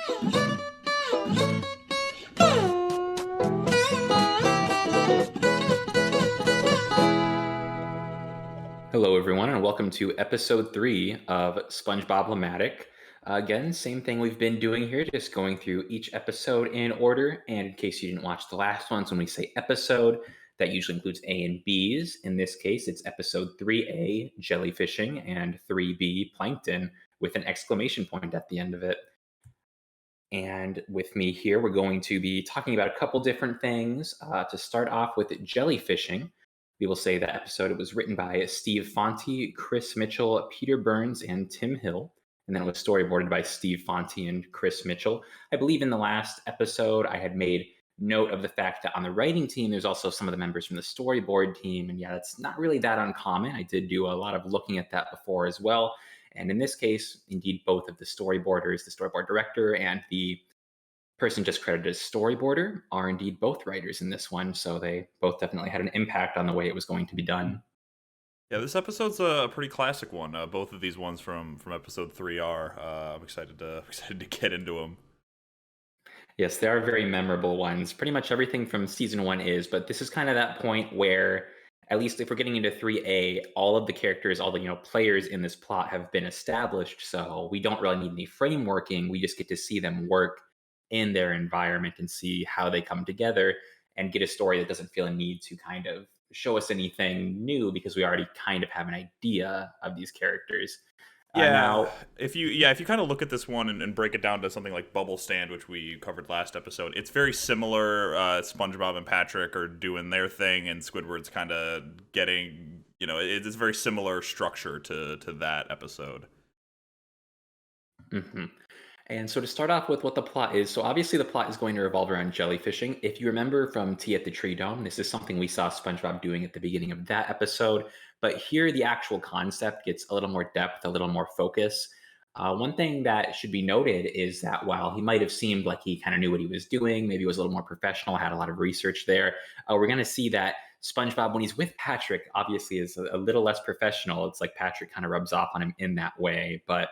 Hello, everyone, and welcome to episode 3 of Spongebob-Lematic. Again, same thing we've been doing here, just going through each episode in order. And in case you didn't watch the last ones, when we say episode, that usually includes A and B's. In this case, it's episode 3A, Jellyfishing, and 3B, Plankton, with an exclamation point at the end of it. And with me here, we're going to be talking about a couple different things. To start off with jellyfishing, we will say that episode it was written by Steve Fonte, Chris Mitchell, Peter Burns, and Tim Hill. And then it was storyboarded by Steve Fonte and Chris Mitchell. I believe in the last episode, I had made note of the fact that on the writing team, there's also some of the members from the storyboard team. And yeah, it's not really that uncommon. I did do a lot of looking at that before as well. And in this case, indeed, both of the storyboarders, the storyboard director and the person just credited as storyboarder, are indeed both writers in this one. So they both definitely had an impact on the way it was going to be done. Yeah, this episode's a pretty classic one. Both of these ones from episode 3 are. I'm excited to excited to get into them. Yes, they are very memorable ones. Pretty much everything from season 1 is, but this is kind of that point where, at least if we're getting into 3A, all of the characters, all the players in this plot have been established. So we don't really need any frameworking. We just get to see them work in their environment and see how they come together and get a story that doesn't feel a need to kind of show us anything new because we already kind of have an idea of these characters. Yeah, Now, if you kind of look at this one and break it down to something like Bubble Stand, which we covered last episode, it's very similar. SpongeBob and Patrick are doing their thing, and Squidward's kind of getting, it's very similar structure to that episode. mhm. And so to start off with what the plot is, so obviously the plot is going to revolve around jellyfishing. If you remember from Tea at the Tree Dome, this is something we saw SpongeBob doing at the beginning of that episode. But here, the actual concept gets a little more depth, a little more focus. One thing that should be noted is that while he might have seemed like he kind of knew what he was doing, maybe was a little more professional, had a lot of research there, we're going to see that SpongeBob, when he's with Patrick, obviously is a little less professional. It's like Patrick kind of rubs off on him in that way. But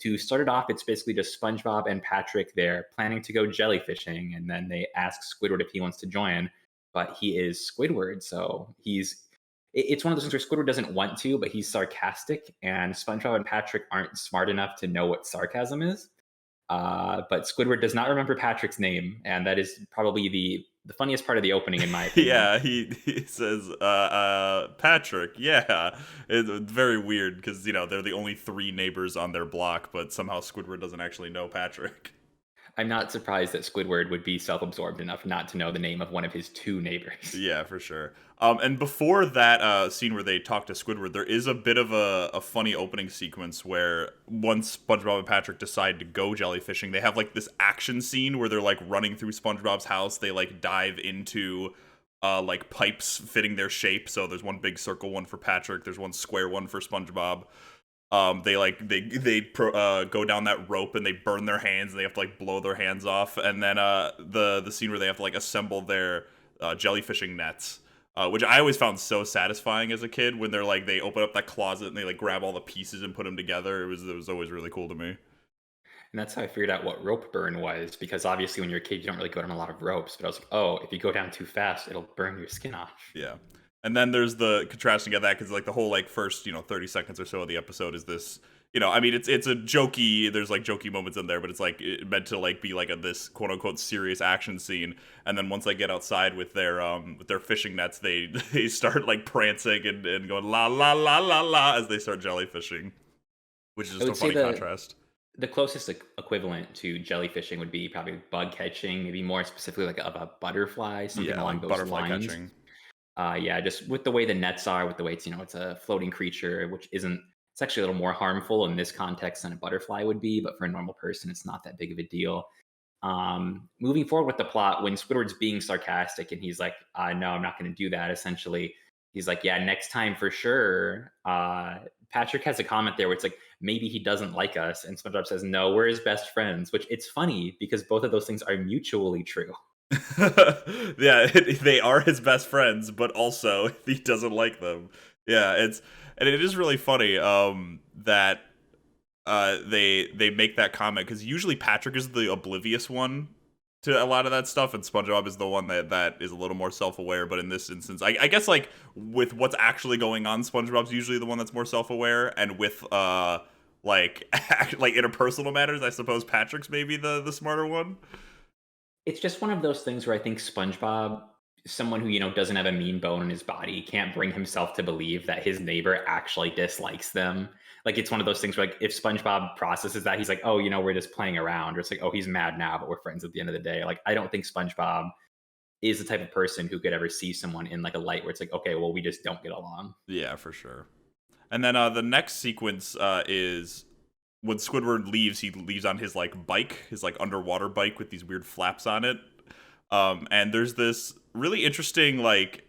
to start it off, it's basically just SpongeBob and Patrick. They're planning to go jellyfishing, and then they ask Squidward if he wants to join. But he is Squidward, so it's one of those things where Squidward doesn't want to, but he's sarcastic, and SpongeBob and Patrick aren't smart enough to know what sarcasm is. But Squidward does not remember Patrick's name, and that is probably the funniest part of the opening, in my opinion. Yeah, he says, Patrick, yeah. It's very weird because, they're the only 3 neighbors on their block, but somehow Squidward doesn't actually know Patrick. I'm not surprised that Squidward would be self-absorbed enough not to know the name of one of his 2 neighbors. Yeah, for sure. And before that scene where they talk to Squidward, there is a bit of a funny opening sequence where once SpongeBob and Patrick decide to go jellyfishing, they have like this action scene where they're like running through SpongeBob's house. They like dive into like pipes fitting their shape. So there's one big circle one for Patrick. There's one square one for SpongeBob. They go down that rope and they burn their hands and they have to like blow their hands off. And then the scene where they have to like assemble their jellyfishing nets, which I always found so satisfying as a kid when they're like they open up that closet and they like grab all the pieces and put them together. It was always really cool to me. And that's how I figured out what rope burn was, because obviously when you're a kid, you don't really go down a lot of ropes. But I was like, oh, if you go down too fast, it'll burn your skin off. Yeah. And then there's the contrasting of that because like the whole like first 30 seconds or so of the episode is this I mean it's a jokey, there's like jokey moments in there, but it's like meant to like be like this quote unquote serious action scene. And then once they get outside with their fishing nets, they they start like prancing and going la la la la la as they start jellyfishing, which is I just a would say funny contrast. the closest equivalent to jellyfishing would be probably bug catching, maybe more specifically like of a butterfly, something Yeah, along like those butterfly lines. catching. Yeah, just with the way the nets are, with the way it's a floating creature, which isn't, it's actually a little more harmful in this context than a butterfly would be, but for a normal person, it's not that big of a deal. Moving forward with the plot, when Squidward's being sarcastic and he's like, no, I'm not going to do that, essentially, he's like, yeah, next time for sure. Patrick has a comment there where it's like, maybe he doesn't like us. And SpongeBob says, no, we're his best friends, which it's funny because both of those things are mutually true. Yeah, they are his best friends, but also he doesn't like them. Yeah, it is really funny that they make that comment because usually Patrick is the oblivious one to a lot of that stuff, and SpongeBob is the one that is a little more self-aware. But in this instance, I guess like with what's actually going on, SpongeBob's usually the one that's more self-aware, and with like like interpersonal matters, I suppose Patrick's maybe the smarter one. It's just one of those things where I think SpongeBob, someone who, doesn't have a mean bone in his body, can't bring himself to believe that his neighbor actually dislikes them. Like, it's one of those things where, like, if SpongeBob processes that, he's like, oh, we're just playing around. Or it's like, oh, he's mad now, but we're friends at the end of the day. Like, I don't think SpongeBob is the type of person who could ever see someone in like a light where it's like, okay, well, we just don't get along. Yeah, for sure. And then the next sequence is when Squidward leaves. He leaves on his like bike, his like underwater bike with these weird flaps on it. And there's this really interesting like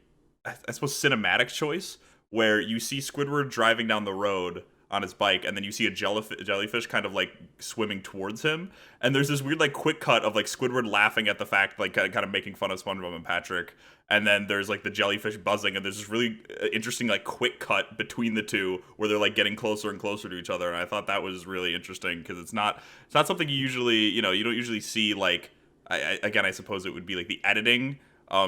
I suppose cinematic choice where you see Squidward driving down the road on his bike, and then you see a jellyfish kind of like swimming towards him, and there's this weird like quick cut of like Squidward laughing at the fact, like kind of making fun of SpongeBob and Patrick, and then there's like the jellyfish buzzing, and there's this really interesting like quick cut between the two where they're like getting closer and closer to each other, and I thought that was really interesting because it's not something you usually you don't usually see like again I suppose it would be like the editing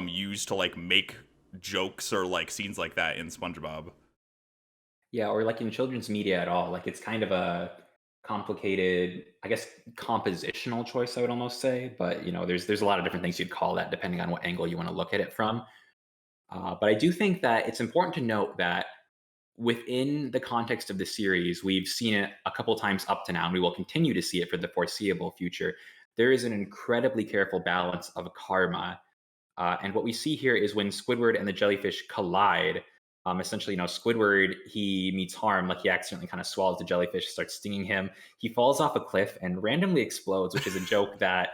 used to like make jokes or like scenes like that in SpongeBob. Yeah, or like in children's media at all. Like, it's kind of a complicated, I guess, compositional choice, I would almost say. But there's a lot of different things you'd call that depending on what angle you want to look at it from. But I do think that it's important to note that within the context of the series, we've seen it a couple times up to now, and we will continue to see it for the foreseeable future. There is an incredibly careful balance of karma. And what we see here is when Squidward and the jellyfish collide, essentially, Squidward, he meets harm, like he accidentally kind of swallows the jellyfish, starts stinging him. He falls off a cliff and randomly explodes, which is a joke that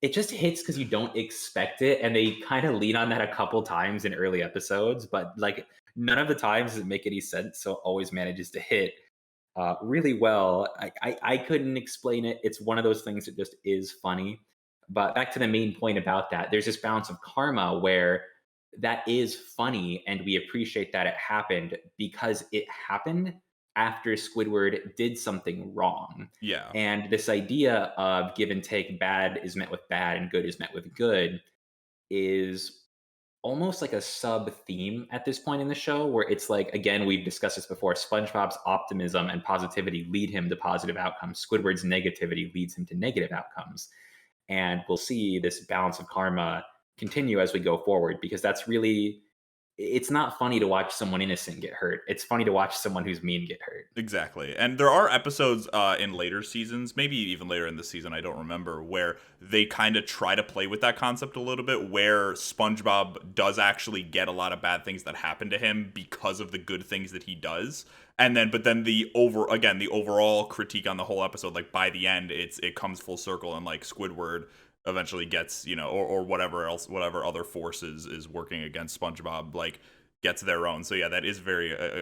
it just hits because you don't expect it. And they kind of lean on that a couple times in early episodes, but like none of the times does it make any sense. So it always manages to hit really well. I couldn't explain it. It's one of those things that just is funny. But back to the main point about that, there's this balance of karma where that is funny, and we appreciate that it happened because it happened after Squidward did something wrong. Yeah. And this idea of give and take, bad is met with bad and good is met with good, is almost like a sub theme at this point in the show where it's like, again, we've discussed this before, SpongeBob's optimism and positivity lead him to positive outcomes, Squidward's negativity leads him to negative outcomes, and we'll see this balance of karma continue as we go forward, because that's really, it's not funny to watch someone innocent get hurt, it's funny to watch someone who's mean get hurt. Exactly. And there are episodes in later seasons, maybe even later in the season, I don't remember, where they kind of try to play with that concept a little bit, where SpongeBob does actually get a lot of bad things that happen to him because of the good things that he does. And then but then the overall critique on the whole episode, like by the end, it comes full circle, and like Squidward eventually gets, or whatever other forces is working against SpongeBob, like gets their own. So yeah, that is a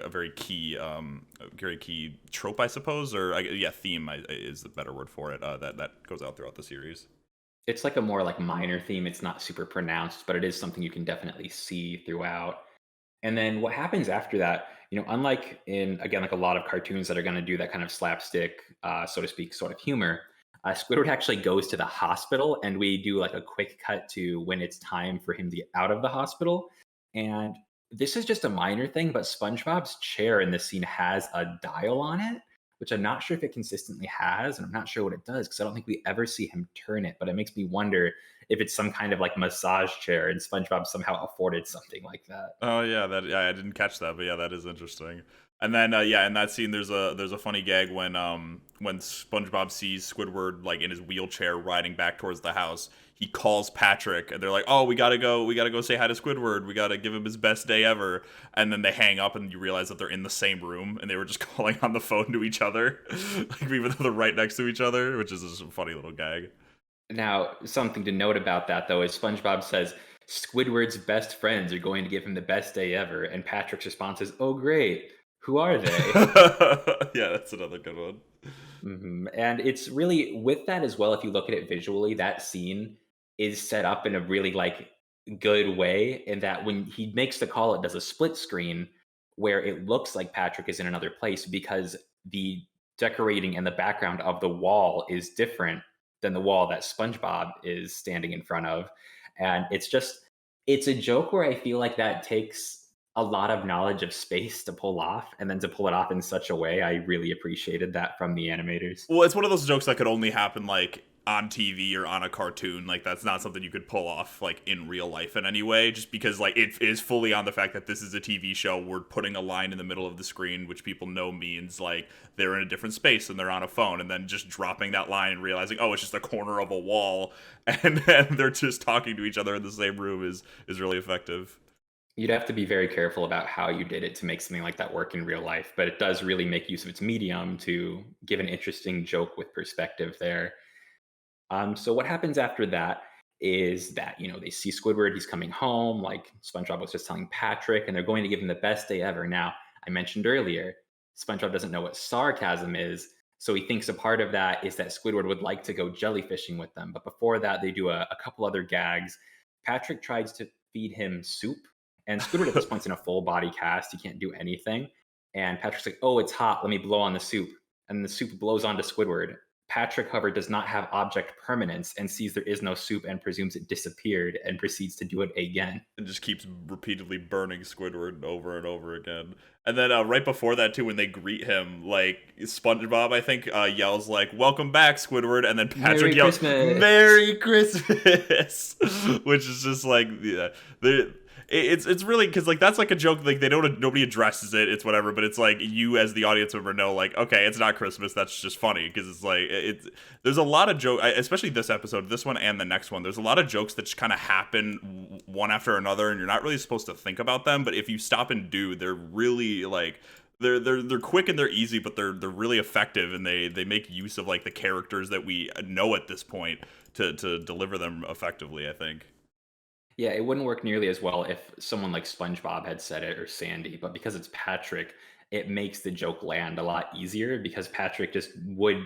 very key trope, I suppose, or yeah, theme is the better word for it. That goes out throughout the series. It's like a more like minor theme, it's not super pronounced, but it is something you can definitely see throughout. And then what happens after that, unlike in, again, like a lot of cartoons that are going to do that kind of slapstick, so to speak, sort of humor, Squidward actually goes to the hospital, and we do like a quick cut to when it's time for him to get out of the hospital. And this is just a minor thing, but SpongeBob's chair in this scene has a dial on it, which I'm not sure if it consistently has, and I'm not sure what it does because I don't think we ever see him turn it. But it makes me wonder if it's some kind of like massage chair, and SpongeBob somehow afforded something like that. Oh yeah, I didn't catch that, but yeah, that is interesting. And then yeah, in that scene, there's a funny gag when SpongeBob sees Squidward like in his wheelchair riding back towards the house. He calls Patrick, and they're like, "Oh, we gotta go say hi to Squidward. We gotta give him his best day ever." And then they hang up, and you realize that they're in the same room, and they were just calling on the phone to each other, like even though they're right next to each other, which is just a funny little gag. Now, something to note about that though is SpongeBob says Squidward's best friends are going to give him the best day ever, and Patrick's response is, "Oh, great. Who are they?" Yeah, that's another good one. And it's really with that as well. If you look at it visually, that scene is set up in a really like good way. In that when he makes the call, it does a split screen where it looks like Patrick is in another place because the decorating in the background of the wall is different than the wall that SpongeBob is standing in front of. And it's a joke where I feel like that takes a lot of knowledge of space to pull off, and then to pull it off in such a way, I really appreciated that from the animators. Well, it's one of those jokes that could only happen like on TV or on a cartoon. Like that's not something you could pull off like in real life in any way, just because like it is fully on the fact that this is a TV show. We're putting a line in the middle of the screen, which people know means like they're in a different space and they're on a phone, and then just dropping that line and realizing, oh, it's just a corner of a wall, and they're just talking to each other in the same room is really effective. You'd have to be very careful about how you did it to make something like that work in real life, but it does really make use of its medium to give an interesting joke with perspective there. So what happens after that is that, they see Squidward, he's coming home, like SpongeBob was just telling Patrick, and they're going to give him the best day ever. Now, I mentioned earlier, SpongeBob doesn't know what sarcasm is, so he thinks a part of that is that Squidward would like to go jellyfishing with them. But before that, they do a couple other gags. Patrick tries to feed him soup, and Squidward at this point's in a full body cast. He can't do anything. And Patrick's like, "Oh, it's hot. Let me blow on the soup." And the soup blows onto Squidward. Patrick, however, does not have object permanence and sees there is no soup and presumes it disappeared and proceeds to do it again. And just keeps repeatedly burning Squidward over and over again. And then right before that too, when they greet him, like SpongeBob, I think yells like "Welcome back, Squidward," and then Patrick Merry yells Christmas. "Merry Christmas," which is just like yeah, it's really because like that's like a joke, like they don't, nobody addresses it, it's whatever, but it's like you as the audience member know like, okay, it's not Christmas, that's just funny because it's like it's there's a lot of joke, especially this episode, this one and the next one, there's a lot of jokes that just kind of happen one after another and you're not really supposed to think about them, but if you stop and do, they're really like they're quick and they're easy, but they're really effective, and they make use of like the characters that we know at this point to deliver them effectively, I think. Yeah, it wouldn't work nearly as well if someone like SpongeBob had said it or Sandy, but because it's Patrick, it makes the joke land a lot easier because Patrick just would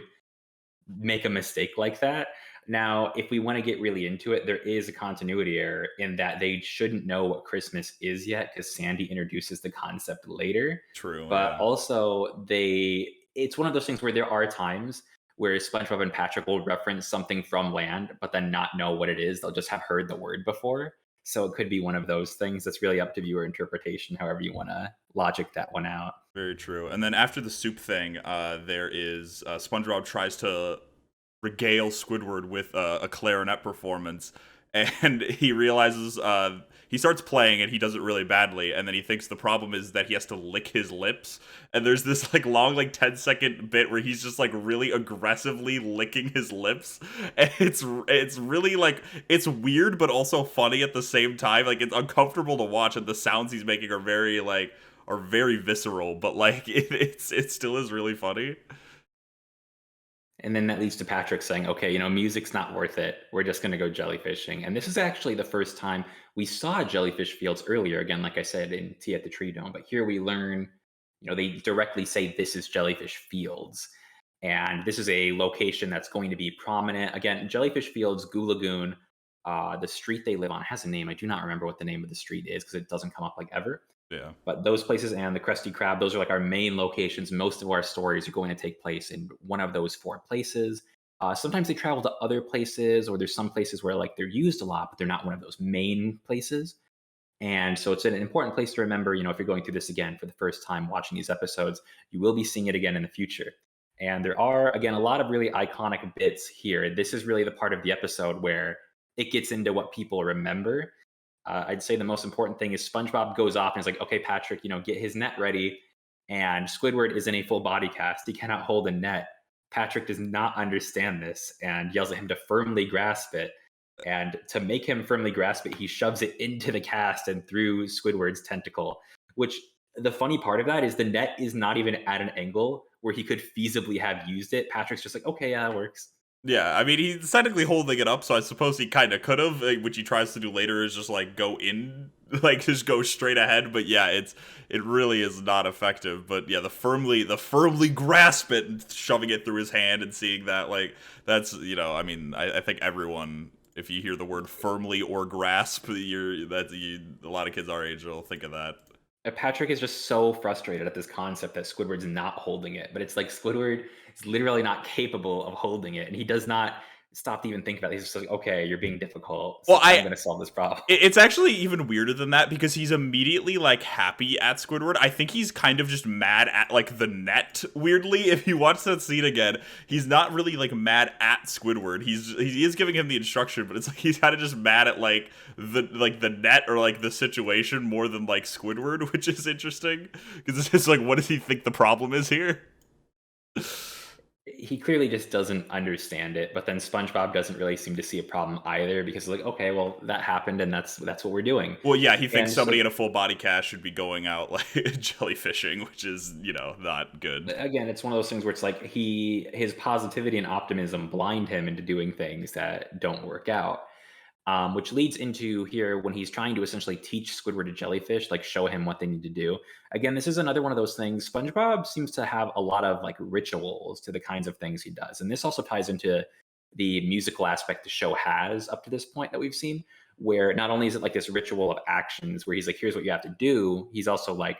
make a mistake like that. Now, if we want to get really into it, there is a continuity error in that they shouldn't know what Christmas is yet because Sandy introduces the concept later. True, But yeah. also, it's one of those things where there are times where SpongeBob and Patrick will reference something from land, but then not know what it is. They'll just have heard the word before. So it could be one of those things that's really up to viewer interpretation, however you want to logic that one out. Very true. And then after the soup thing, there is SpongeBob tries to regale Squidward with a clarinet performance, and he realizes he starts playing and he does it really badly, and then he thinks the problem is that he has to lick his lips. And there's this like long like 10-second bit where he's just like really aggressively licking his lips, and it's really like it's weird but also funny at the same time. Like it's uncomfortable to watch, and the sounds he's making are very visceral, but like it still is really funny. And then that leads to Patrick saying, okay, music's not worth it. We're just going to go jellyfishing. And this is actually the first time we saw jellyfish fields earlier. Again, like I said, in Tea at the Tree Dome. But here we learn, they directly say this is jellyfish fields. And this is a location that's going to be prominent. Again, jellyfish fields, Goo Lagoon, the street they live on has a name. I do not remember what the name of the street is because it doesn't come up like ever. Yeah. But those places and the Krusty Krab, those are like our main locations. Most of our stories are going to take place in one of those four places. Sometimes they travel to other places, or there's some places where like they're used a lot, but they're not one of those main places. And so it's an important place to remember, if you're going through this again for the first time watching these episodes, you will be seeing it again in the future. And there are, again, a lot of really iconic bits here. This is really the part of the episode where it gets into what people remember. I'd say the most important thing is SpongeBob goes off and is like, okay, Patrick, get his net ready. And Squidward is in a full body cast. He cannot hold a net. Patrick does not understand this and yells at him to firmly grasp it. And to make him firmly grasp it, he shoves it into the cast and through Squidward's tentacle, which the funny part of that is the net is not even at an angle where he could feasibly have used it. Patrick's just like, okay, yeah, that works. Yeah, I mean, he's technically holding it up, so I suppose he kind of could have, which he tries to do later is just like go in, like just go straight ahead. But yeah, it really is not effective. But yeah, the firmly grasp it and shoving it through his hand and seeing that, like that's I mean, I think everyone, if you hear the word firmly or grasp, a lot of kids our age will think of that. Patrick is just so frustrated at this concept that Squidward's not holding it, but it's like Squidward is literally not capable of holding it, and he does not stop to even think about it. He's just like, "Okay, you're being difficult, Well, so I'm gonna solve this problem." it's actually even weirder than that because he's immediately like happy at Squidward. I think he's kind of just mad at like the net. Weirdly, if you watch that scene again, he's not really like mad at Squidward. He is giving him the instruction, but it's like he's kind of just mad at like the net or like the situation more than like Squidward, which is interesting because it's just like what does he think the problem is here? He clearly just doesn't understand it, but then SpongeBob doesn't really seem to see a problem either because like, "Okay, well, that happened and that's what we're doing." Well, yeah, he thinks And somebody so in a full body cast should be going out like jellyfishing, which is, not good. again, it's one of those things where it's like his positivity and optimism blind him into doing things that don't work out. Which leads into here when he's trying to essentially teach Squidward to jellyfish, like show him what they need to do. Again, this is another one of those things. SpongeBob seems to have a lot of like rituals to the kinds of things he does, and this also ties into the musical aspect the show has up to this point that we've seen, where not only is it like this ritual of actions where he's like, "Here's what you have to do," he's also like,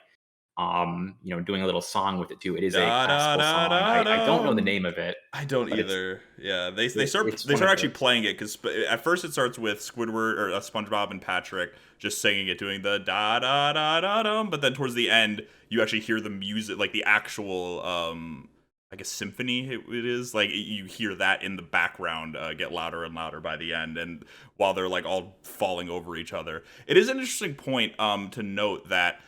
doing a little song with it too. It is a Da da classical da song. da I don't know the dum. name of it, I don't but either. Yeah, they start it's they one start of actually those. playing it because at first it starts with Squidward or SpongeBob and Patrick just singing it, doing the da da da da dum. But then towards the end, you actually hear the music, like the actual I guess symphony it is. Like you hear that in the background get louder and louder by the end, and while they're like all falling over each other, it is an interesting point to note that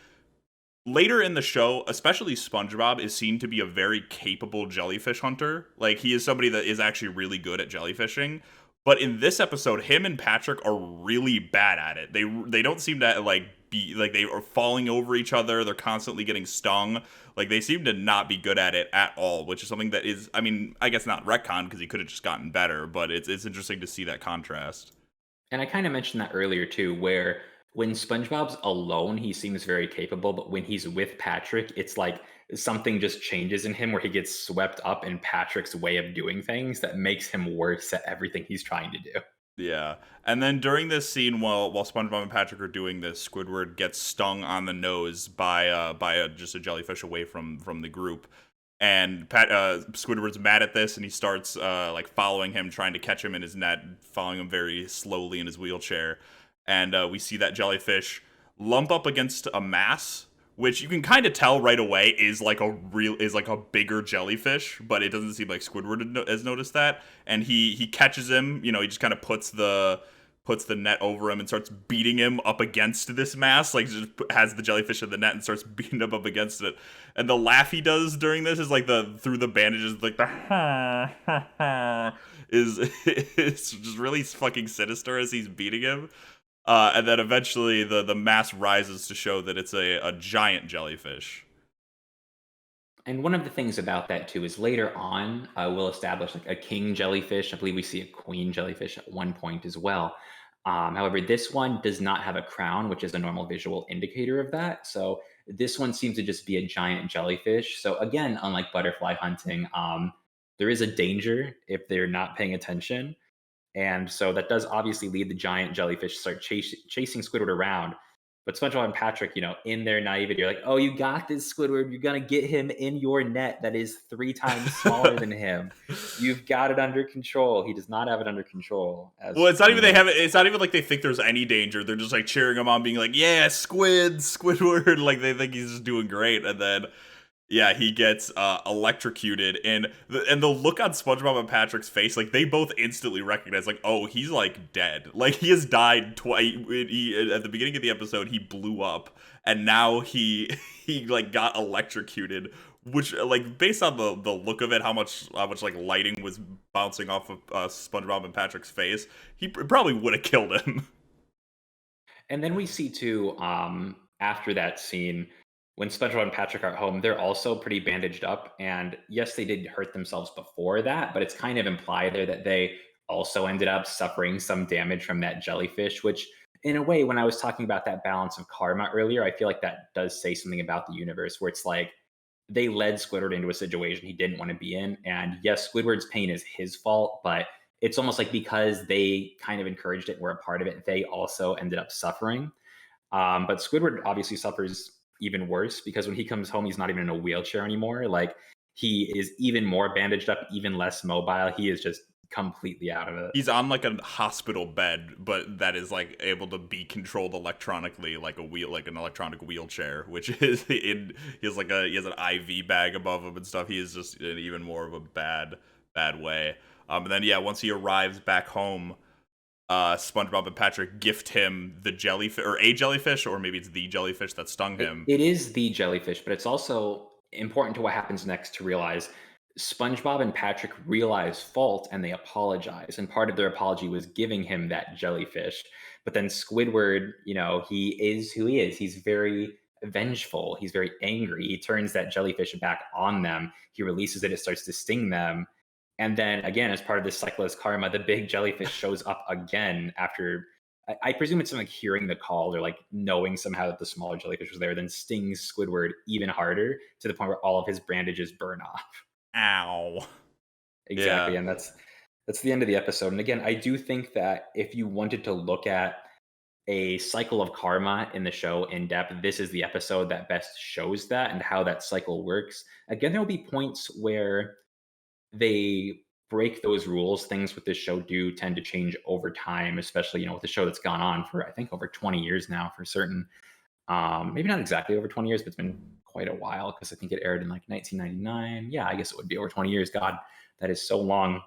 later in the show, especially SpongeBob is seen to be a very capable jellyfish hunter. Like he is somebody that is actually really good at jellyfishing. But in this episode, him and Patrick are really bad at it. They don't seem to like be like they are falling over each other. They're constantly getting stung. Like they seem to not be good at it at all, which is something that is, I mean, I guess not retcon because he could have just gotten better, but it's interesting to see that contrast. And I kind of mentioned that earlier too, where when SpongeBob's alone, he seems very capable, but when he's with Patrick, it's like something just changes in him where he gets swept up in Patrick's way of doing things that makes him worse at everything he's trying to do. Yeah, and then during this scene, while SpongeBob and Patrick are doing this, Squidward gets stung on the nose by just a jellyfish away from the group, and Squidward's mad at this, and he starts like following him, trying to catch him in his net, following him very slowly in his wheelchair, and we see that jellyfish lump up against a mass, which you can kind of tell right away is like a bigger jellyfish, but it doesn't seem like Squidward has noticed that, and he catches him. He just kind of puts the net over him and starts beating him up against this mass, like just has the jellyfish in the net and starts beating him up against it. And the laugh he does during this is like the through the bandages, like the is it's just really fucking sinister as he's beating him. And then eventually the mass rises to show that it's a giant jellyfish. And one of the things about that too is later on, we'll establish like a king jellyfish. I believe we see a queen jellyfish at one point as well. However, this one does not have a crown, which is a normal visual indicator of that. So this one seems to just be a giant jellyfish. So again, unlike butterfly hunting, there is a danger if they're not paying attention. And so that does obviously lead the giant jellyfish to start chasing Squidward around. But SpongeBob and Patrick, in their naivety, are like, "Oh, you got this, Squidward. You're gonna get him in your net that is 3 times smaller than him. You've got it under control." He does not have it under control, Well, as it's not we even they know. have it. It's not even like they think there's any danger. They're just like cheering him on, being like, "Yeah, Squidward!" Like they think he's just doing great, and then yeah, he gets electrocuted, and the look on SpongeBob and Patrick's face, like they both instantly recognize, like, oh, he's like dead, like he has died twice. At the beginning of the episode, he blew up, and now he he like got electrocuted, which like based on the look of it, how much like lighting was bouncing off of SpongeBob and Patrick's face, he probably would have killed him. And then we see too, after that scene, when SpongeBob and Patrick are home, they're also pretty bandaged up. And yes, they did hurt themselves before that, but it's kind of implied there that they also ended up suffering some damage from that jellyfish, which in a way, when I was talking about that balance of karma earlier, I feel like that does say something about the universe where it's like they led Squidward into a situation he didn't want to be in. And yes, Squidward's pain is his fault, but it's almost like because they kind of encouraged it, were a part of it, they also ended up suffering. But Squidward obviously suffers even worse because when he comes home, he's not even in a wheelchair anymore. Like he is even more bandaged up, even less mobile. He is just completely out of it. He's on like a hospital bed, but that is like able to be controlled electronically, like an electronic wheelchair, which is in he has an IV bag above him and stuff. He is just in even more of a bad way. And then yeah, once he arrives back home, SpongeBob and Patrick gift him the jellyfish, or a jellyfish, or maybe it's the jellyfish that stung him. It is the jellyfish, but it's also important to what happens next to realize SpongeBob and Patrick realize fault and they apologize. And part of their apology was giving him that jellyfish. But then Squidward, he is who he is. He's very vengeful. He's very angry. He turns that jellyfish back on them. He releases it. It starts to sting them. And then again, as part of this cyclist karma, the big jellyfish shows up again after I presume it's like hearing the call or like knowing somehow that the smaller jellyfish was there, then stings Squidward even harder to the point where all of his bandages burn off. Ow. Exactly, Yeah. and that's the end of the episode. And again, I do think that if you wanted to look at a cycle of karma in the show in depth, this is the episode that best shows that and how that cycle works. Again, there will be points where they break those rules. Things with this show do tend to change over time, especially with a show that's gone on for I think over 20 years now for certain. Maybe not exactly over 20 years, but it's been quite a while because I think it aired in like 1999. Yeah, I guess it would be over 20 years. God, that is so long.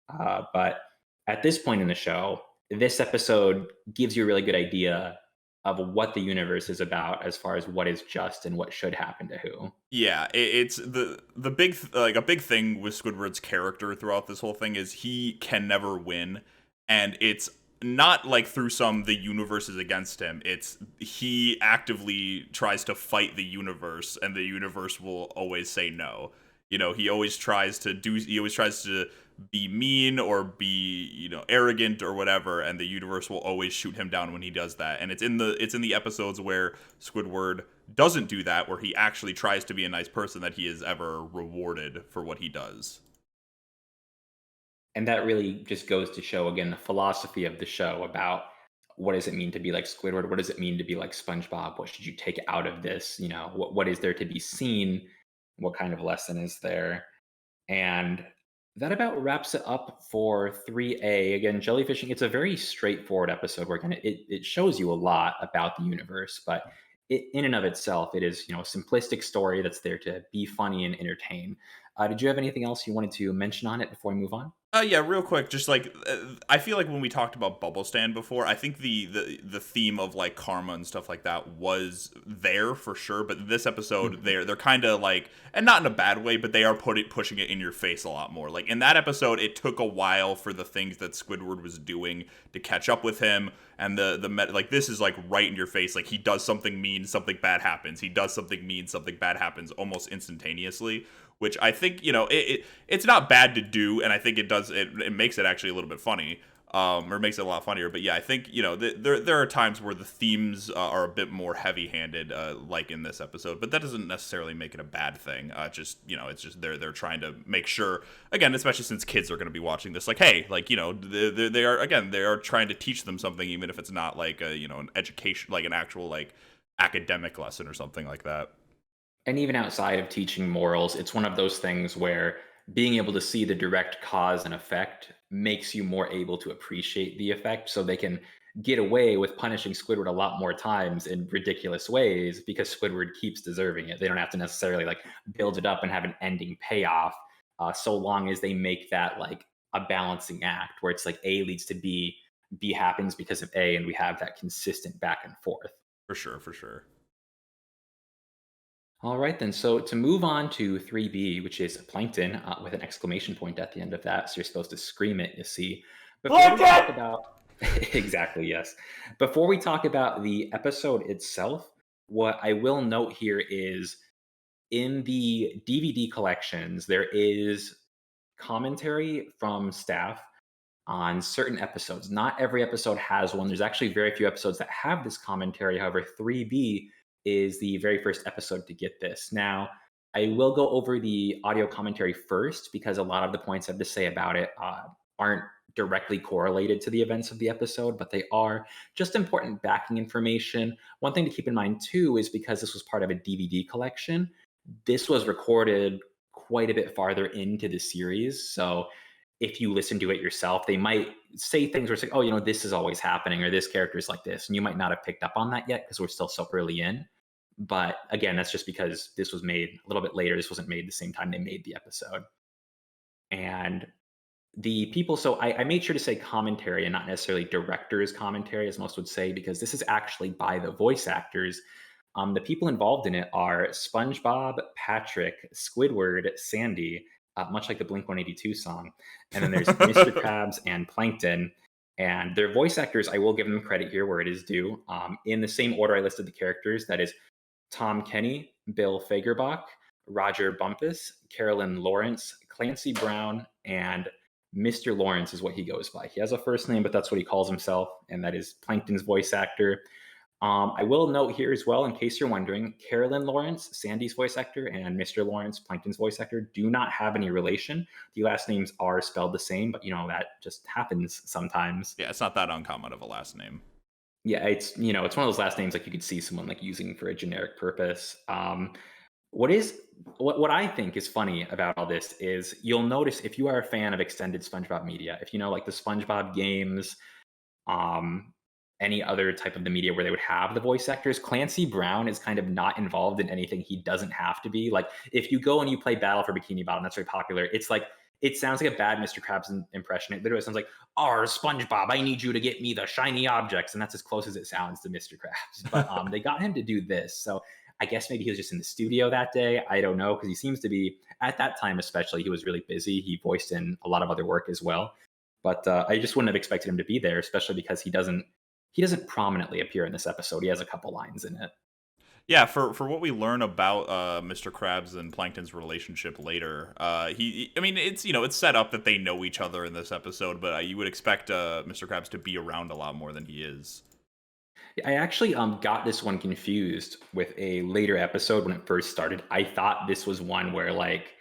But at this point in the show, this episode gives you a really good idea of what the universe is about as far as what is just and what should happen to who. Yeah, it's the big like a big thing with Squidward's character throughout this whole thing is he can never win, and it's not like through the universe is against him. It's he actively tries to fight the universe, and the universe will always say no. He always tries to be mean or be arrogant or whatever, and the universe will always shoot him down when he does that. And it's in the episodes where Squidward doesn't do that, where he actually tries to be a nice person, that he is ever rewarded for what he does. And that really just goes to show again the philosophy of the show about what does it mean to be like Squidward? What does it mean to be like SpongeBob? What should you take out of this? What is there to be seen? What kind of lesson is there? And that about wraps it up for 3A. Again, jellyfishing, it's a very straightforward episode where it shows you a lot about the universe, but in and of itself, it is, a simplistic story that's there to be funny and entertain. Did you have anything else you wanted to mention on it before we move on? Yeah, real quick, just like I feel like when we talked about Bubble Stand before, I think the theme of like karma and stuff like that was there for sure. But this episode, they're kind of like, and not in a bad way, but they are pushing it in your face a lot more. Like in that episode, it took a while for the things that Squidward was doing to catch up with him, and like this is like right in your face. Like he does something mean, something bad happens. He does something mean, something bad happens almost instantaneously, which I think it's not bad to do, and I think it makes it actually a little bit funny, or makes it a lot funnier. But yeah, I think there are times where the themes are a bit more heavy-handed, like in this episode, but that doesn't necessarily make it a bad thing. It's just they're trying to make sure, again, especially since kids are going to be watching this, like, hey, like they are trying to teach them something, even if it's not like an education, like an actual like academic lesson or something like that. And even outside of teaching morals, it's one of those things where being able to see the direct cause and effect makes you more able to appreciate the effect. So they can get away with punishing Squidward a lot more times in ridiculous ways because Squidward keeps deserving it. They don't have to necessarily like build it up and have an ending payoff, so long as they make that like a balancing act where it's like A leads to B, B happens because of A, and we have that consistent back and forth. For sure, for sure. All right, then. So to move on to 3B, which is plankton with an exclamation point at the end of that. So you're supposed to scream it, you see. Before we talk about, exactly, yes. Before we talk about the episode itself, what I will note here is in the DVD collections, there is commentary from staff on certain episodes. Not every episode has one. There's actually very few episodes that have this commentary. However, 3B is the very first episode to get this. Now, I will go over the audio commentary first because a lot of the points I have to say about it aren't directly correlated to the events of the episode, but they are just important backing information. One thing to keep in mind too is because this was part of a DVD collection, this was recorded quite a bit farther into the series. So if you listen to it yourself, they might say things where it's like, oh, this is always happening, or this character is like this. And you might not have picked up on that yet because we're still so early in. But again, that's just because this was made a little bit later. This wasn't made the same time they made the episode. And the people, so I made sure to say commentary and not necessarily director's commentary, as most would say, because this is actually by the voice actors. The people involved in it are SpongeBob, Patrick, Squidward, Sandy, much like the Blink 182 song. And then there's Mr. Krabs and Plankton. And their voice actors, I will give them credit here where it is due. In the same order I listed the characters, that is Tom Kenny, Bill Fagerbach, Roger Bumpus, Carolyn Lawrence, Clancy Brown, and Mr. Lawrence is what he goes by. He has a first name, but that's what he calls himself, and that is Plankton's voice actor. I will note here as well, in case you're wondering, Carolyn Lawrence, Sandy's voice actor, and Mr. Lawrence, Plankton's voice actor, do not have any relation. The last names are spelled the same, but that just happens sometimes. Yeah, it's not that uncommon of a last name. Yeah, it's it's one of those last names like you could see someone like using for a generic purpose. What I think is funny about all this is you'll notice if you are a fan of extended SpongeBob media, if you know like the SpongeBob games, um, any other type of the media where they would have the voice actors, Clancy Brown is kind of not involved in anything he doesn't have to be. Like if you go and you play Battle for Bikini Bottom, that's very popular. It's like it sounds like a bad Mr. Krabs impression. It literally sounds like, "Oh, SpongeBob, I need you to get me the shiny objects," and that's as close as it sounds to Mr. Krabs. But they got him to do this, so I guess maybe he was just in the studio that day. I don't know because he seems to be at that time, especially. He was really busy. He voiced in a lot of other work as well. But I just wouldn't have expected him to be there, especially because he doesn't prominently appear in this episode. He has a couple lines in it. Yeah, for what we learn about Mr. Krabs and Plankton's relationship later, I mean, it's set up that they know each other in this episode, but you would expect Mr. Krabs to be around a lot more than he is. I actually got this one confused with a later episode when it first started. I thought this was one where like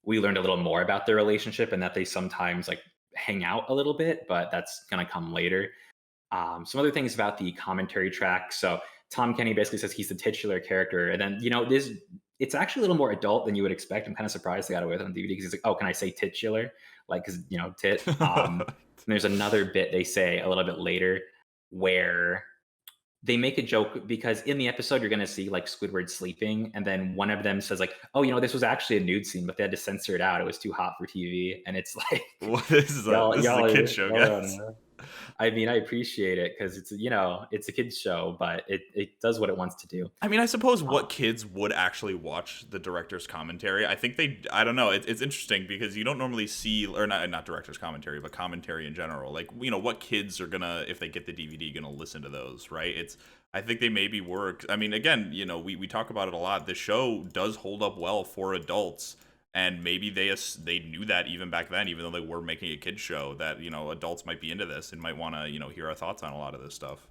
we learned a little more about their relationship and that they sometimes like hang out a little bit, but that's gonna come later. Some other things about the commentary track. So Tom Kenny basically says he's the titular character, and then this it's actually a little more adult than you would expect. I'm kind of surprised they got away with it on DVD because he's like, oh, can I say titular? Like, because tit. And there's another bit they say a little bit later where they make a joke because in the episode you're going to see like Squidward sleeping, and then one of them says like, "Oh, this was actually a nude scene, but they had to censor it out. It was too hot for TV." And it's like, Well, this is a kid show, guys. I mean, I appreciate it because it's a kids show, but it does what it wants to do. I mean, I suppose what kids would actually watch the director's commentary. I think I don't know. It's interesting because you don't normally see, or not director's commentary, but commentary in general. Like, what kids are gonna, if they get the DVD, gonna listen to those, right? I think they maybe work. I mean, again, we talk about it a lot. The show does hold up well for adults. And maybe they knew that even back then, even though they were making a kids show, that adults might be into this and might want to hear our thoughts on a lot of this stuff.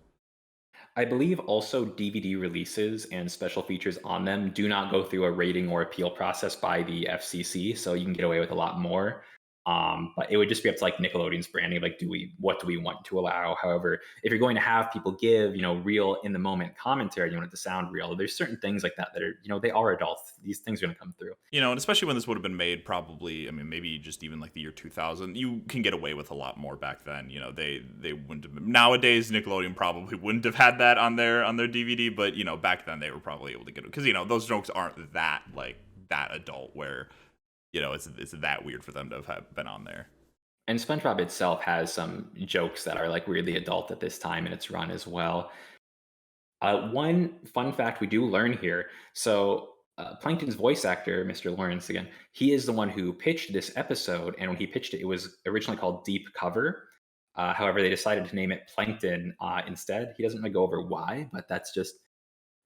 I believe also DVD releases and special features on them do not go through a rating or appeal process by the FCC, so you can get away with a lot more. But it would just be up to like Nickelodeon's branding, like what do we want to allow? However, if you're going to have people give real in the moment commentary, you want it to sound real. There's certain things like that are they are adults. These things are going to come through. And especially when this would have been made, probably. I mean, maybe just even like the year 2000, you can get away with a lot more back then. They wouldn't have been, nowadays Nickelodeon probably wouldn't have had that on their DVD, but back then they were probably able to get it because those jokes aren't that adult where. It's that weird for them to have been on there. And SpongeBob itself has some jokes that are like weirdly adult at this time in its run as well. One fun fact we do learn here. So Plankton's voice actor, Mr. Lawrence, again, he is the one who pitched this episode. And when he pitched it, it was originally called Deep Cover. However, they decided to name it Plankton instead. He doesn't really go over why, but that's just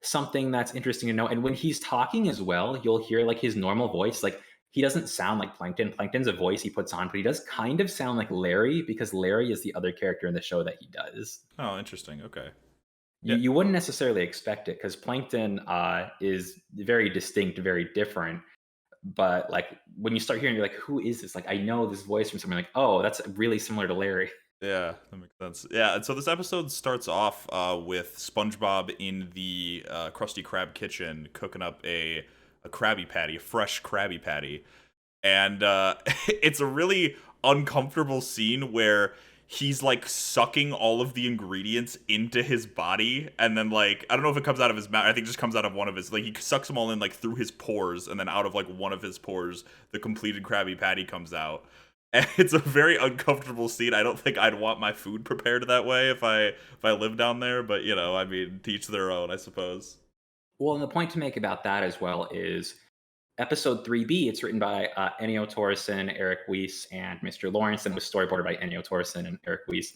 something that's interesting to know. And when he's talking as well, you'll hear like his normal voice. Like he doesn't sound like Plankton. Plankton's a voice he puts on, but he does kind of sound like Larry because Larry is the other character in the show that he does. Oh, interesting. Okay. You wouldn't necessarily expect it because Plankton is very distinct, very different. But like when you start hearing, you're like, who is this? Like I know this voice from somewhere. Like, oh, that's really similar to Larry. Yeah, that makes sense. Yeah, and so this episode starts off with SpongeBob in the Krusty Krab kitchen cooking up a Krabby Patty, a fresh Krabby Patty, and it's a really uncomfortable scene where he's like sucking all of the ingredients into his body, and then like I don't know if it comes out of his mouth. I think it just comes out of one of his, like he sucks them all in like through his pores, and then out of like one of his pores, the completed Krabby Patty comes out. And it's a very uncomfortable scene. I don't think I'd want my food prepared that way if I lived down there. But you know, I mean, teach their own, I suppose. Well, and the point to make about that as well is episode 3B, it's written by Ennio Torreson, Eric Weiss, and Mr. Lawrence, and was storyboarded by Ennio Torreson and Eric Weiss.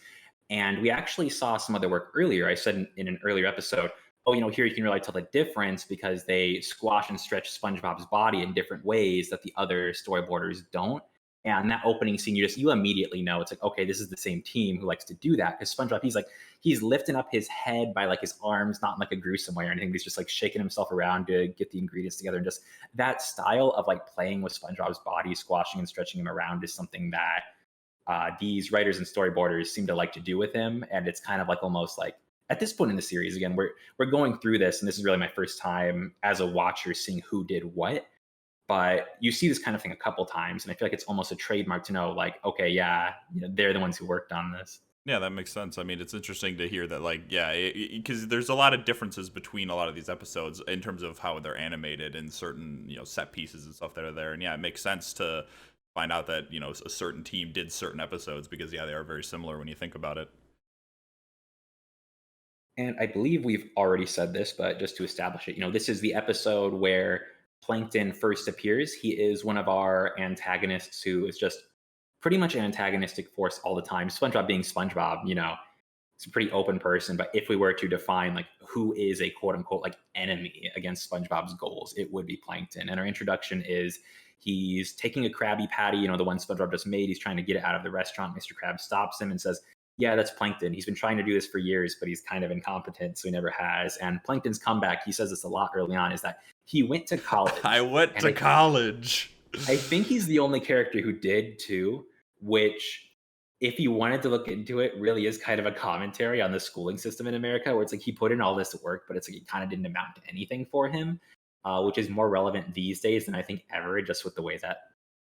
And we actually saw some other work earlier. I said in an earlier episode, oh, here you can really tell the difference because they squash and stretch SpongeBob's body in different ways that the other storyboarders don't. And that opening scene, you immediately know it's like, okay, this is the same team who likes to do that. Because SpongeBob, he's lifting up his head by like his arms, not in like a gruesome way or anything. He's just like shaking himself around to get the ingredients together. And just that style of like playing with SpongeBob's body, squashing and stretching him around is something that these writers and storyboarders seem to like to do with him. And it's kind of like almost like at this point in the series, again, we're going through this, and this is really my first time as a watcher seeing who did what. But you see this kind of thing a couple times, and I feel like it's almost a trademark to know, like, okay, yeah, they're the ones who worked on this. Yeah, that makes sense. I mean, it's interesting to hear that, like, yeah, because there's a lot of differences between a lot of these episodes in terms of how they're animated and certain, set pieces and stuff that are there. And yeah, it makes sense to find out that, a certain team did certain episodes because, yeah, they are very similar when you think about it. And I believe we've already said this, but just to establish it, this is the episode where Plankton first appears. He is one of our antagonists who is just pretty much an antagonistic force all the time. SpongeBob being SpongeBob, it's a pretty open person. But if we were to define like who is a quote unquote like enemy against SpongeBob's goals, it would be Plankton. And our introduction is he's taking a Krabby Patty, the one SpongeBob just made. He's trying to get it out of the restaurant. Mr. Krabs stops him and says, yeah, that's Plankton. He's been trying to do this for years, but he's kind of incompetent, so he never has. And Plankton's comeback, he says this a lot early on, is that he went to college. I went to college. I think he's the only character who did too, which, if you wanted to look into it, really is kind of a commentary on the schooling system in America, where it's like he put in all this work, but it's like it kind of didn't amount to anything for him, which is more relevant these days than I think ever, just with the way that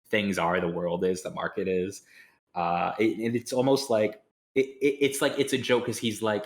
things are, the world is, the market is. It's almost like, it's like it's a joke because he's like,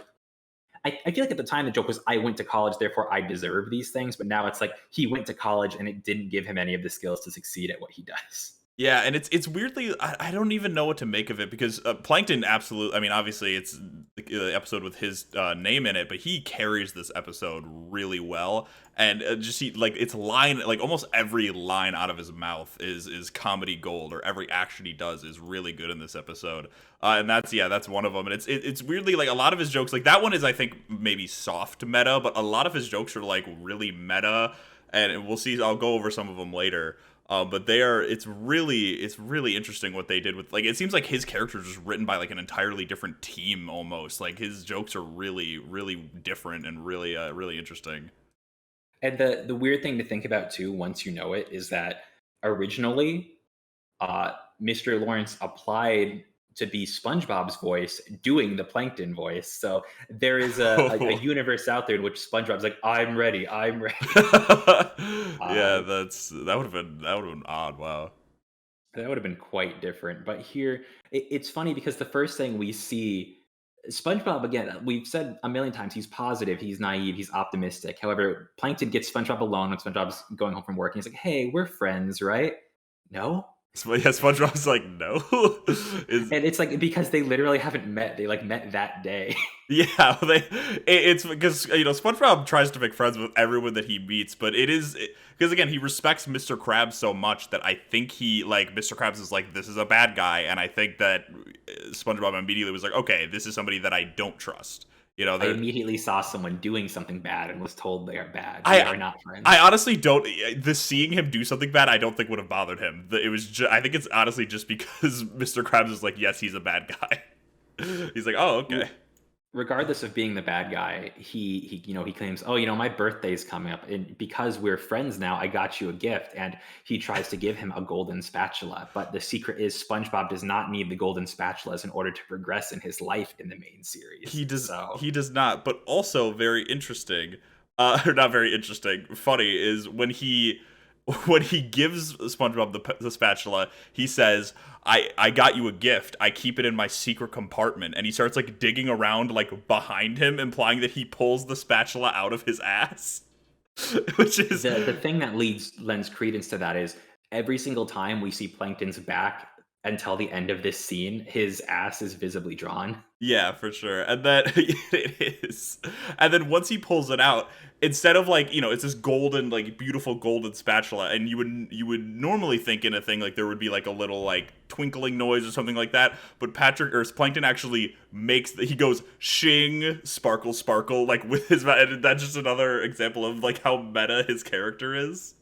I feel like at the time the joke was I went to college, therefore I deserve these things. But now it's like he went to college and it didn't give him any of the skills to succeed at what he does. Yeah, and it's weirdly, I don't even know what to make of it because Plankton absolutely, I mean, obviously it's the episode with his name in it, but he carries this episode really well. And it's line, like almost every line out of his mouth is comedy gold, or every action he does is really good in this episode. And that's one of them. And it's weirdly like a lot of his jokes, like that one is, I think, maybe soft meta, but a lot of his jokes are like really meta. And we'll see, I'll go over some of them later. But it's really interesting what they did with, like, it seems like his character is just written by like an entirely different team almost. Like his jokes are really, really different and really, really interesting. And the weird thing to think about too, once you know it, is that originally, Mr. Lawrence applied to be SpongeBob's voice, doing the Plankton voice. So there is a universe out there in which SpongeBob's like, "I'm ready, I'm ready." Yeah, that would have been odd. Wow, that would have been quite different. But here, it's funny because the first thing we see, SpongeBob, again, we've said a million times, he's positive, he's naive, he's optimistic. However, Plankton gets SpongeBob alone when SpongeBob's going home from work, and he's like, "Hey, we're friends, right?" No. Yeah, SpongeBob's like, no. And it's like because they literally haven't met. They like met that day. Yeah, it's because SpongeBob tries to make friends with everyone that he meets, but because again he respects Mr. Krabs so much that I think Mr. Krabs is like, this is a bad guy, and I think that SpongeBob immediately was like, okay, this is somebody that I don't trust. I immediately saw someone doing something bad and was told they are bad. They are not friends. I honestly don't. Seeing him do something bad, I don't think would have bothered him. It was. I think it's honestly just because Mr. Krabs is like, yes, he's a bad guy. He's like, oh, okay. regardless of being the bad guy, he claims, "Oh, my birthday's coming up, and because we're friends now, I got you a gift." And he tries to give him a golden spatula, but the secret is SpongeBob does not need the golden spatulas in order to progress in his life in the main series. So, He does not, but also very interesting, or not very interesting, funny is when he when he gives SpongeBob the spatula, he says, I got you a gift. I keep it in my secret compartment." And he starts like digging around like behind him, implying that he pulls the spatula out of his ass. Which is the thing that lends credence to that is every single time we see Plankton's back until the end of this scene, his ass is visibly drawn. Yeah, for sure. And then it is. And then once he pulls it out, instead of like, it's this golden, like beautiful golden spatula, and you would normally think in a thing like there would be like a little like twinkling noise or something like that, but Patrick or Plankton actually he goes shing, sparkle, sparkle, like with his mouth. And that's just another example of like how meta his character is.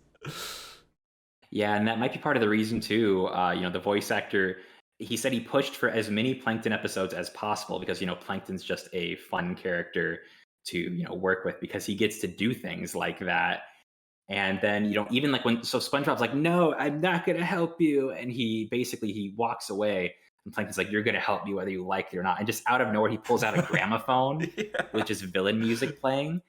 Yeah, and that might be part of the reason too. The voice actor, he said he pushed for as many Plankton episodes as possible because Plankton's just a fun character to work with because he gets to do things like that. And then even like so SpongeBob's like, "No, I'm not gonna help you," and he walks away. And Plankton's like, "You're gonna help me whether you like it or not." And just out of nowhere, he pulls out a gramophone with Yeah. just villain music playing.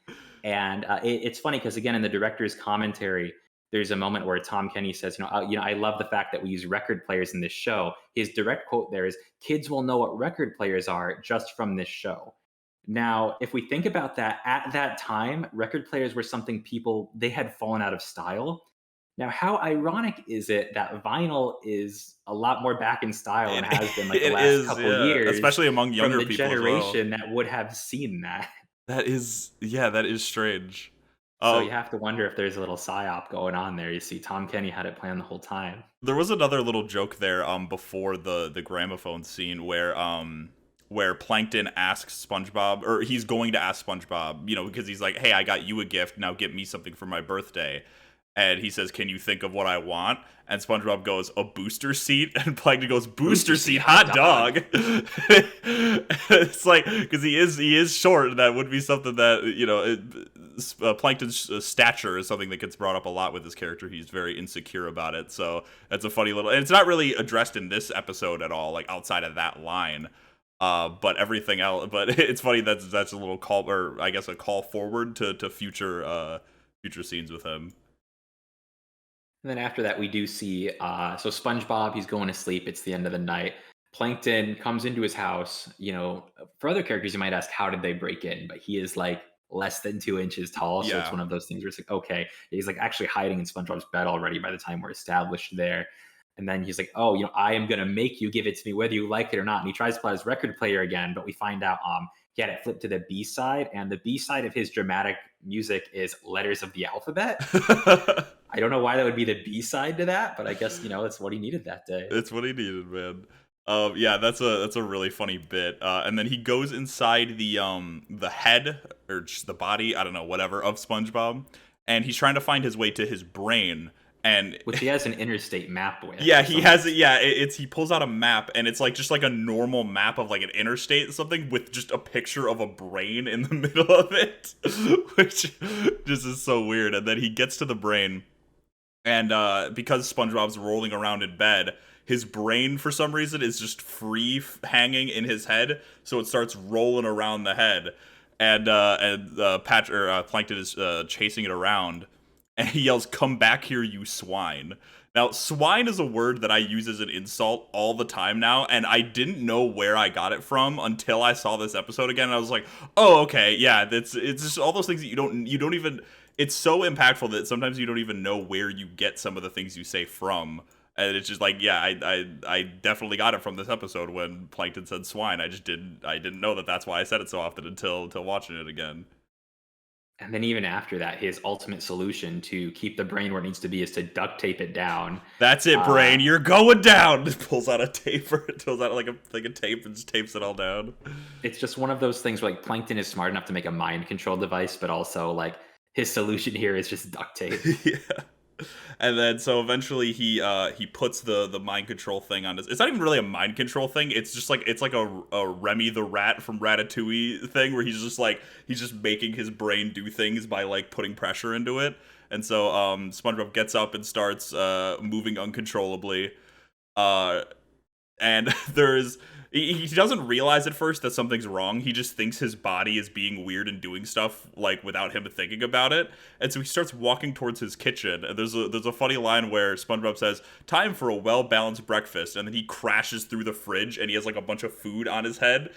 And it's funny because again, in the director's commentary, there's a moment where Tom Kenny says, I love the fact that we use record players in this show." His direct quote there is, "Kids will know what record players are just from this show." Now, if we think about that, at that time, record players were something they had fallen out of style. Now, how ironic is it that vinyl is a lot more back in style and It, has been like the it last is, couple yeah. years Especially among from younger the people as well. generation that would have seen that? That is, yeah, that is strange. So Uh, you have to wonder if there's a little psyop going on there. You see, Tom Kenny had it planned the whole time. there was another little joke there before the gramophone scene where Plankton asks SpongeBob, or he's going to ask SpongeBob, because he's like, "Hey, I got you a gift, now get me something for my birthday." And he says, "Can you think of what I want?" And SpongeBob goes, "A booster seat." And Plankton goes, "Booster seat, hot dog." It's like, because he is short, and that would be something that Plankton's stature is something that gets brought up a lot with his character. He's very insecure about it, so that's a funny little. And it's not really addressed in this episode at all, like outside of that line. But everything else. But it's funny that's a little call, or I guess a call forward to future scenes with him. And then after that, we do see so SpongeBob, he's going to sleep. It's the end of the night. Plankton comes into his house. For other characters, you might ask, how did they break in? But he is like less than 2 inches tall. So it's Yeah. one of those things where it's like, okay, he's like actually hiding in SpongeBob's bed already by the time we're established there. And then he's like, "Oh, I am going to make you give it to me whether you like it or not." And he tries to play his record player again, but we find out he had it flipped to the B side. And the B side of his dramatic music is letters of the alphabet. I don't know why that would be the B side to that, but I guess that's what he needed that day. It's what he needed, man. Yeah, that's a really funny bit. And then he goes inside the head, or just the body, I don't know, whatever, of SpongeBob, and he's trying to find his way to his brain. And Which he has an interstate map with. yeah, he has it. Yeah, he pulls out a map, and it's like just like a normal map of like an interstate or something with just a picture of a brain in the middle of it, which just is so weird. And then he gets to the brain, and because SpongeBob's rolling around in bed, his brain for some reason is just free hanging in his head, so it starts rolling around the head, and Plankton is chasing it around, and he yells, "Come back here, you swine." Now, swine is a word that I use as an insult all the time now, and I didn't know where I got it from until I saw this episode again, and I was like, "Oh, okay, yeah, it's just all those things that you don't even." It's so impactful that sometimes you don't even know where you get some of the things you say from, and it's just like, yeah, I definitely got it from this episode when Plankton said swine. I didn't know that that's why I said it so often until watching it again. And then even after that, his ultimate solution to keep the brain where it needs to be is to duct tape it down. That's it, brain. You're going down. Just pulls out a tape, or it pulls out like a tape and just tapes it all down. It's just one of those things where like Plankton is smart enough to make a mind control device, but also like his solution here is just duct tape. Yeah. And then so eventually he puts the mind control thing on his. It's not even really a mind control thing. It's just like it's like a Remy the rat from Ratatouille thing where he's just making his brain do things by like putting pressure into it. And so SpongeBob gets up and starts moving uncontrollably. Uh and there's he doesn't realize at first that something's wrong. He just thinks his body is being weird and doing stuff like without him thinking about it. And so he starts walking towards his kitchen. And there's a funny line where SpongeBob says, "Time for a well-balanced breakfast." And then he crashes through the fridge and he has like a bunch of food on his head.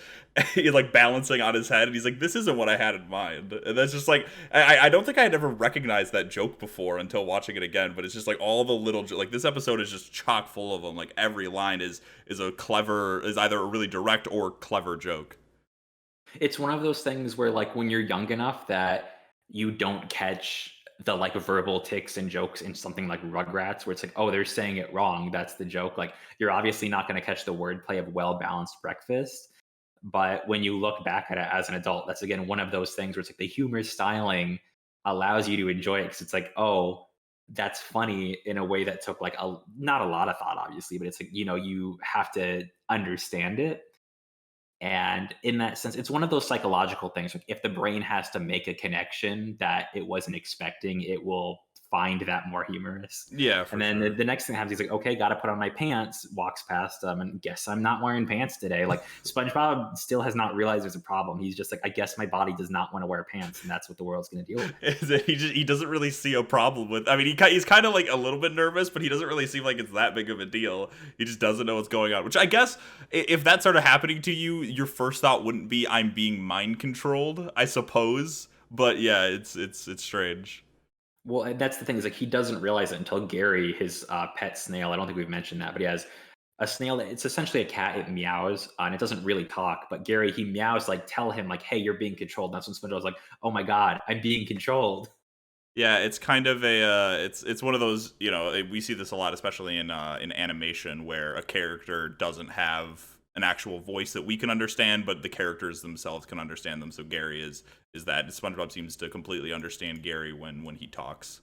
He's like balancing on his head and he's like, "This isn't what I had in mind." And that's just like I don't think I had ever recognized that joke before until watching it again, but it's just like all the little like this episode is just chock full of them. Like every line is either a really direct or clever joke. It's one of those things where, like, when you're young enough that you don't catch the, like, verbal tics and jokes in something like Rugrats, where it's like, "Oh, they're saying it wrong, that's the joke." Like, you're obviously not gonna catch the wordplay of well-balanced breakfast, but when you look back at it as an adult, that's, again, one of those things where it's like the humor styling allows you to enjoy it because it's like, "Oh, that's funny," in a way that took, like, a not a lot of thought, obviously, but it's like, you have to understand it. And in that sense, it's one of those psychological things. Like if the brain has to make a connection that it wasn't expecting, it will find that more humorous. Yeah, And for then sure. the next thing happens, he's like, okay, got to put on my pants, walks past them, and guess I'm not wearing pants today. Like SpongeBob still has not realized there's a problem. He's just like, I guess my body does not want to wear pants, and that's what the world's going to deal with. He doesn't really see a problem with. I mean, he's kind of like a little bit nervous, but he doesn't really seem like it's that big of a deal. He just doesn't know what's going on. Which I guess if that started happening to you, your first thought wouldn't be I'm being mind controlled, I suppose. But yeah, it's strange. Well, and that's the thing is like he doesn't realize it until Gary, his pet snail. I don't think we've mentioned that, but he has a snail that it's essentially a cat. It meows and it doesn't really talk. But Gary, he meows like tell him like, "Hey, you're being controlled." And that's when SpongeBob's like, "Oh my god, I'm being controlled." Yeah, it's kind of a it's one of those, we see this a lot, especially in animation, where a character doesn't have an actual voice that we can understand, but the characters themselves can understand them. So Gary is that SpongeBob seems to completely understand Gary when he talks.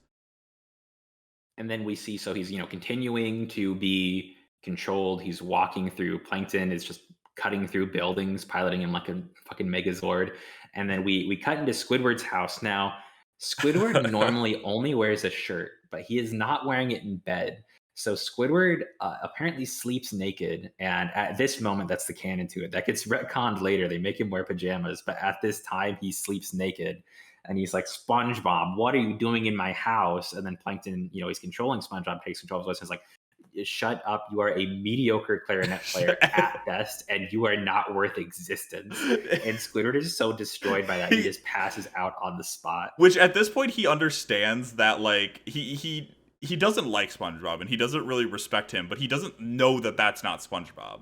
And then we see so he's continuing to be controlled. He's walking through Plankton. Is just cutting through buildings, piloting him like a fucking Megazord. And then we cut into Squidward's house now. Squidward normally only wears a shirt, but he is not wearing it in bed. So Squidward apparently sleeps naked, and at this moment, that's the canon to it. That gets retconned later. They make him wear pajamas, but at this time, he sleeps naked. And he's like, "SpongeBob, what are you doing in my house?" And then Plankton, he's controlling SpongeBob, takes control of his voice, and is like, "Shut up! You are a mediocre clarinet player at best, and you are not worth existence." And Squidward is so destroyed by that, he just passes out on the spot. Which at this point he understands that like he doesn't like SpongeBob and he doesn't really respect him, but he doesn't know that that's not SpongeBob.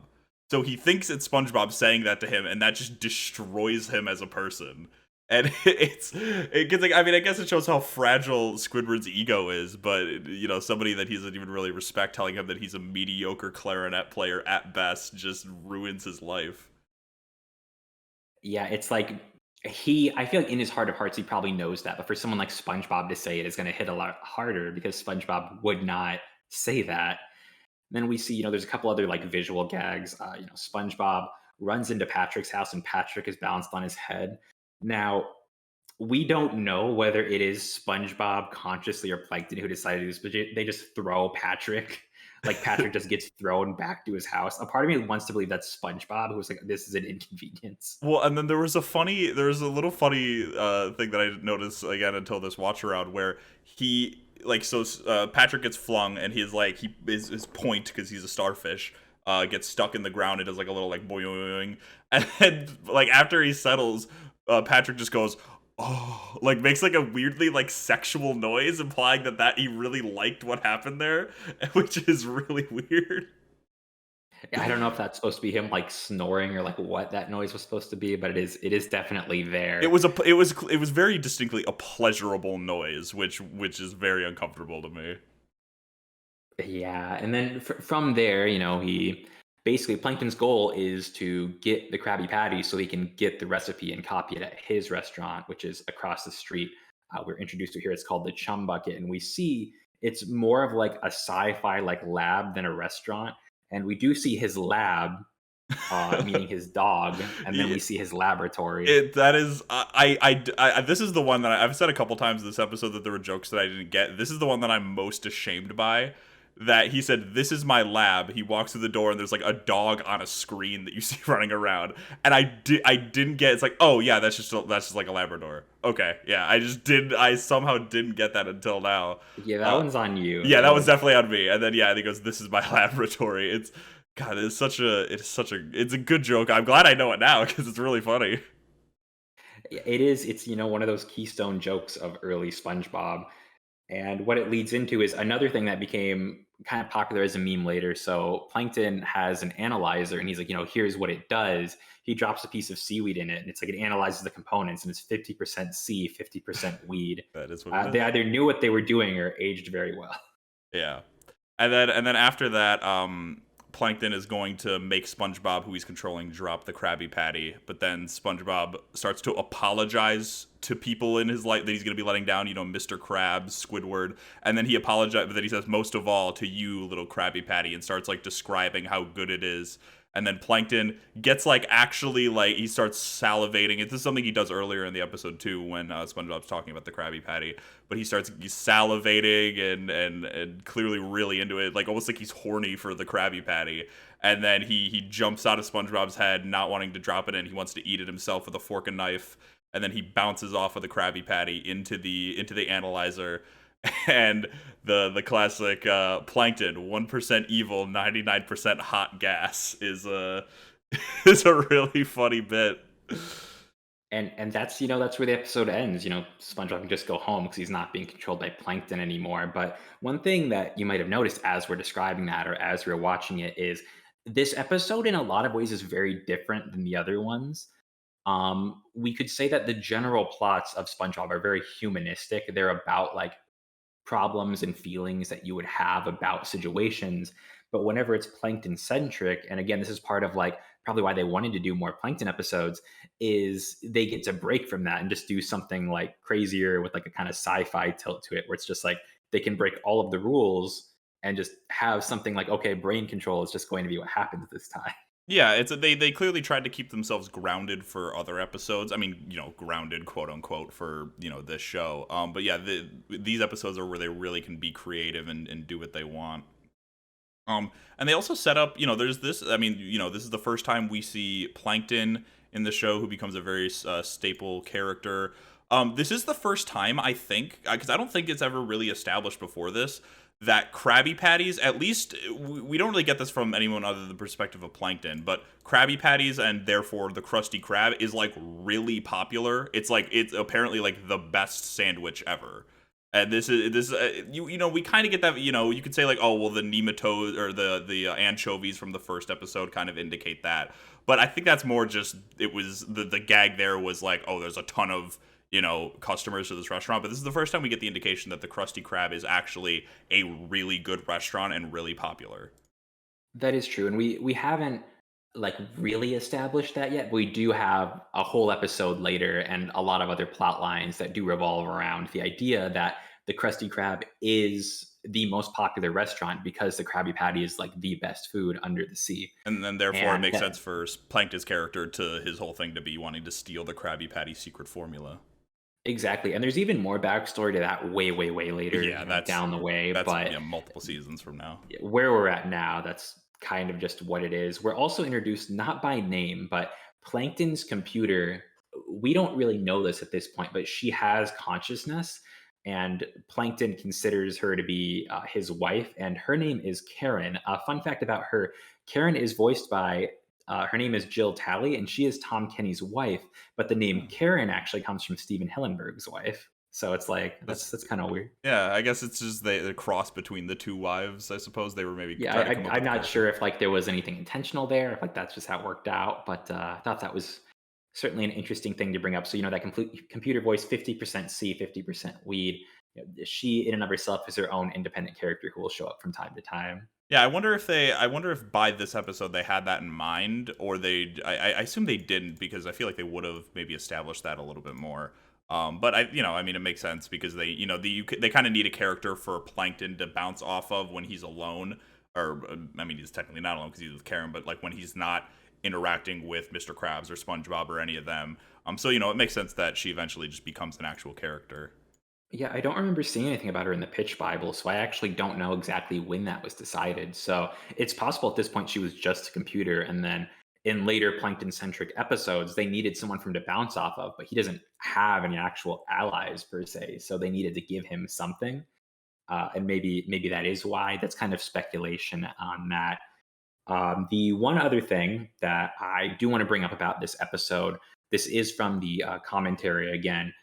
So he thinks it's SpongeBob saying that to him, and that just destroys him as a person. And it gets like, I mean, I guess it shows how fragile Squidward's ego is, but somebody that he doesn't even really respect telling him that he's a mediocre clarinet player at best just ruins his life. Yeah, it's like I feel like in his heart of hearts, he probably knows that. But for someone like SpongeBob to say it is going to hit a lot harder because SpongeBob would not say that. Then we see, there's a couple other like visual gags. SpongeBob runs into Patrick's house and Patrick is balanced on his head. Now, we don't know whether it is SpongeBob consciously or Plankton who decided to do this, but they just throw Patrick. Like Patrick just gets thrown back to his house. A part of me wants to believe that's SpongeBob, who was like, "This is an inconvenience." Well, and then there was a little funny thing that I noticed again until this watch around where he like Patrick gets flung and he's like his point because he's a starfish gets stuck in the ground. It does like a little like boing, and then like after he settles, Patrick just goes, oh, like makes like a weirdly like sexual noise, implying that he really liked what happened there, which is really weird. Yeah, I don't know if that's supposed to be him like snoring or like what that noise was supposed to be, but it is definitely It there. was it was very distinctly a pleasurable noise, which is very uncomfortable to me. Yeah, and then from there, he basically Plankton's goal is to get the Krabby Patty so he can get the recipe and copy it at his restaurant, which is across the street. We're introduced to here. It's called the Chum Bucket, and we see it's more of like a sci-fi like lab than a restaurant. And we do see his lab, meaning his dog, and then Yeah, we see his laboratory. it that is this is the one that I've said a couple times in this episode that there were jokes that I didn't get. This is the one that I'm most ashamed by. That he said, "This is my lab." He walks through the door and there's like a dog on a screen that you see running around, and I didn't get. It's like, oh yeah, that's just like a Labrador. Okay, yeah, I somehow didn't get that until now. Yeah, that Uh, one's on you. yeah, that was definitely on me. And then yeah, and he goes, "This is my laboratory." It's God, it's a good joke. I'm glad I know it now because it's really funny. It is. It's one of those keystone jokes of early SpongeBob. And what it leads into is another thing that became kind of popular as a meme later. So Plankton has an analyzer, and he's like, here's what it does. He drops a piece of seaweed in it, and it's like it analyzes the components, and it's 50% sea, 50% weed. That is what it They is. either knew what they were doing or aged very well. Yeah. And then after that, Plankton is going to make SpongeBob, who he's controlling, drop the Krabby Patty. But then SpongeBob starts to apologize to people in his life that he's going to be letting down. Mr. Krabs, Squidward, and then he apologizes. But then he says, "Most of all, to you, little Krabby Patty," and starts like describing how good it is. And then Plankton gets like actually like he starts salivating. This is something he does earlier in the episode too when SpongeBob's talking about the Krabby Patty. But he's salivating and clearly really into it, like almost like he's horny for the Krabby Patty. And then he jumps out of SpongeBob's head, not wanting to drop it in. He wants to eat it himself with a fork and knife. And then he bounces off of the Krabby Patty into the analyzer. And the classic Plankton 1% evil 99% hot gas is a is a really funny bit. And that's where the episode ends. SpongeBob can just go home because he's not being controlled by Plankton anymore. But one thing that you might have noticed as we're describing that or as we're watching it is this episode in a lot of ways is very different than the other ones. We could say that the general plots of SpongeBob are very humanistic. They're about like problems and feelings that you would have about situations. But whenever it's plankton centric, and again, this is part of like probably why they wanted to do more plankton episodes, is they get to break from that and just do something like crazier with like a kind of sci-fi tilt to it, where it's just like they can break all of the rules and just have something like, okay, brain control is just going to be what happens this time. Yeah, they clearly tried to keep themselves grounded for other episodes. I mean, grounded quote unquote for this show. But yeah, these episodes are where they really can be creative and do what they want. And they also set up, there's this. I mean, this is the first time we see Plankton in the show, who becomes a very staple character. This is the first time I think, because I don't think it's ever really established before this, that Krabby Patties, at least we don't really get this from anyone other than the perspective of Plankton, but Krabby Patties and therefore the Krusty Krab is like really popular. It's apparently like the best sandwich ever. And we kind of get that, you could say like, oh well, the nematodes or the anchovies from the first episode kind of indicate that, but I think that's more just it was the gag there was like, oh, there's a ton of customers to this restaurant. But this is the first time we get the indication that the Krusty Krab is actually a really good restaurant and really popular. That is true, and we haven't like really established that yet. But we do have a whole episode later and a lot of other plot lines that do revolve around the idea that the Krusty Krab is the most popular restaurant because the Krabby Patty is like the best food under the sea. And then therefore it And makes sense for Plankton's character to his whole thing to be wanting to steal the Krabby Patty secret formula. exactly, and there's even more backstory to that way, way, way later, Yeah, down the way. that's But yeah, multiple seasons from now. where we're at now, that's kind of just what it is. We're also introduced not by name, but Plankton's computer. We don't really know this at this point, but she has consciousness, and Plankton considers her to be his wife, and her name is Karen. A fun fact about her: Karen is voiced by. Her name is Jill Talley, and she is Tom Kenny's wife. But the name Karen actually comes from Steven Hillenburg's wife. So it's like that's kind of weird. Yeah, I guess it's just the cross between the two wives. I suppose they were maybe Yeah, trying to come up I'm with a not character. sure if like there was anything intentional there, if like that's just how it worked out. But I thought that was certainly an interesting thing to bring up. So that complete computer voice, 50% C, 50% weed. She in and of herself is her own independent character who will show up from time to time. Yeah, I wonder if by this episode they had that in mind, or I assume they didn't because I feel like they would have maybe established that a little bit more. But I mean, it makes sense because they kind of need a character for Plankton to bounce off of when he's alone, or I mean, he's technically not alone because he's with Karen, but like when he's not interacting with Mr. Krabs or SpongeBob or any of them. So it makes sense that she eventually just becomes an actual character. Yeah, I don't remember seeing anything about her in the pitch Bible, so I actually don't know exactly when that was decided. So it's possible at this point she was just a computer, and then in later Plankton-centric episodes, they needed someone for him to bounce off of, but he doesn't have any actual allies per se, so they needed to give him something. And maybe that is why. That's kind of speculation on that. The one other thing that I do want to bring up about this episode, this is from the commentary again,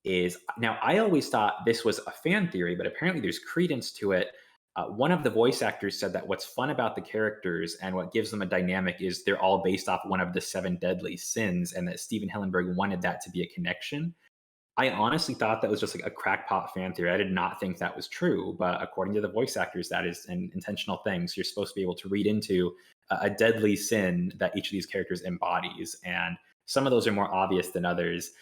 is now I always thought this was a fan theory, but apparently there's credence to it. One of the voice actors said that what's fun about the characters and what gives them a dynamic is they're all based off one of the seven deadly sins, and that Steven Hillenburg wanted that to be a connection. I honestly thought that was just like a crackpot fan theory. I did not think that was true, but according to the voice actors, that is an intentional thing. So you're supposed to be able to read into a deadly sin that each of these characters embodies, and some of those are more obvious than others.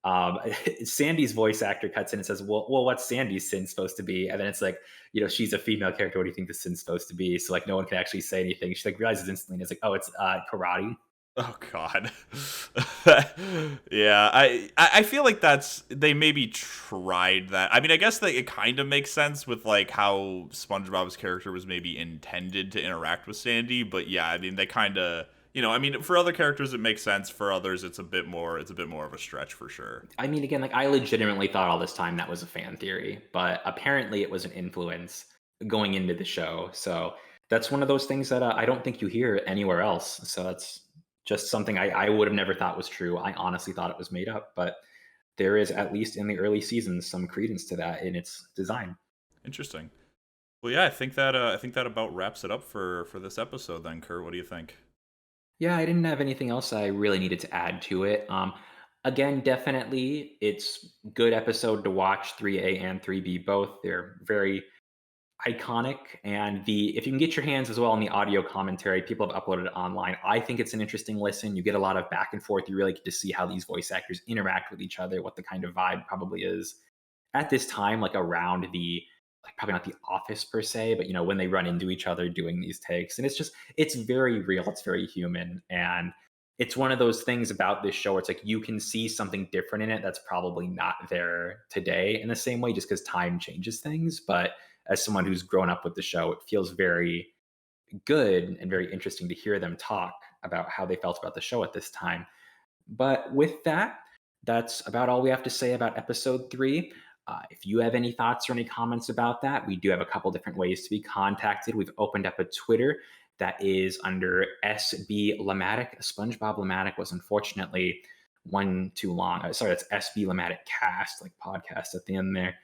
Um, Sandy's voice actor cuts in and says, "Well, what's Sandy's sin supposed to be?" And then it's like, she's a female character. What do you think the sin's supposed to be? So like, no one can actually say anything. She like realizes instantly, and it's like, oh, it's karate. Oh God. Yeah, I feel like they maybe tried that. I mean, I guess that it kind of makes sense with like how SpongeBob's character was maybe intended to interact with Sandy, but yeah, I mean, they kind of, I mean, for other characters it makes sense. For others, it's a bit more of a stretch for sure. I mean, again, like I legitimately thought all this time that was a fan theory, but apparently it was an influence going into the show. So that's one of those things that I don't think you hear anywhere else. So that's just something I would have never thought was true. I honestly thought it was made up, but there is, at least in the early seasons, some credence to that in its design. Interesting. Well, yeah, I think that about wraps it up for this episode. Then, Kurt, what do you think? Yeah, I didn't have anything else I really needed to add to it. Again, definitely, it's good episode to watch. 3A and 3B both. They're very iconic, and the if you can get your hands as well on the audio commentary, people have uploaded it online. I think it's an interesting listen. You get a lot of back and forth. You really get to see how these voice actors interact with each other, what the kind of vibe probably is at this time, like around the, like, probably not the office per se, but when they run into each other doing these takes. And it's very real, it's very human, and it's one of those things about this show where it's like you can see something different in it that's probably not there today in the same way, just because time changes things. But as someone who's grown up with the show, it feels very good and very interesting to hear them talk about how they felt about the show at this time. But with that, that's about all we have to say about episode 3. If you have any thoughts or any comments about that, we do have a couple different ways to be contacted. We've opened up a Twitter that is under SB-Lematic. Spongebob-Lematic was unfortunately one too long. Sorry, that's SB-Lematic cast, like podcast at the end there.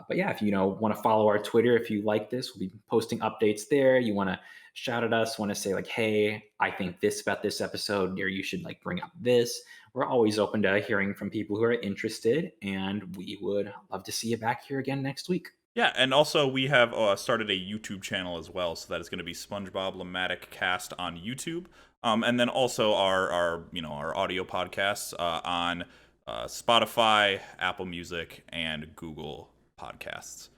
But yeah, if you want to follow our Twitter, if you like this, we'll be posting updates there. You want to shout at us, want to say like, "Hey, I think this about this episode," or "You should like bring up this." We're always open to hearing from people who are interested, and we would love to see you back here again next week. Yeah, and also we have started a YouTube channel as well, so that is going to be Spongebob-Lematic Cast on YouTube, and then also our audio podcasts on Spotify, Apple Music, and Google Podcasts.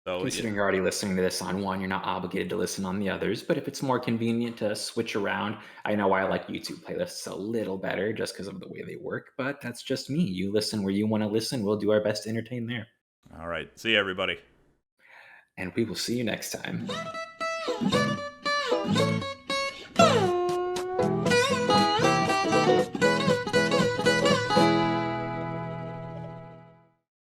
So Considering you're already listening to this on one, you're not obligated to listen on the others. But if it's more convenient to switch around, I know I like YouTube playlists a little better just because of the way they work, but that's just me. You listen where you want to listen. We'll do our best to entertain there. all right, see you everybody. And we will see you next time.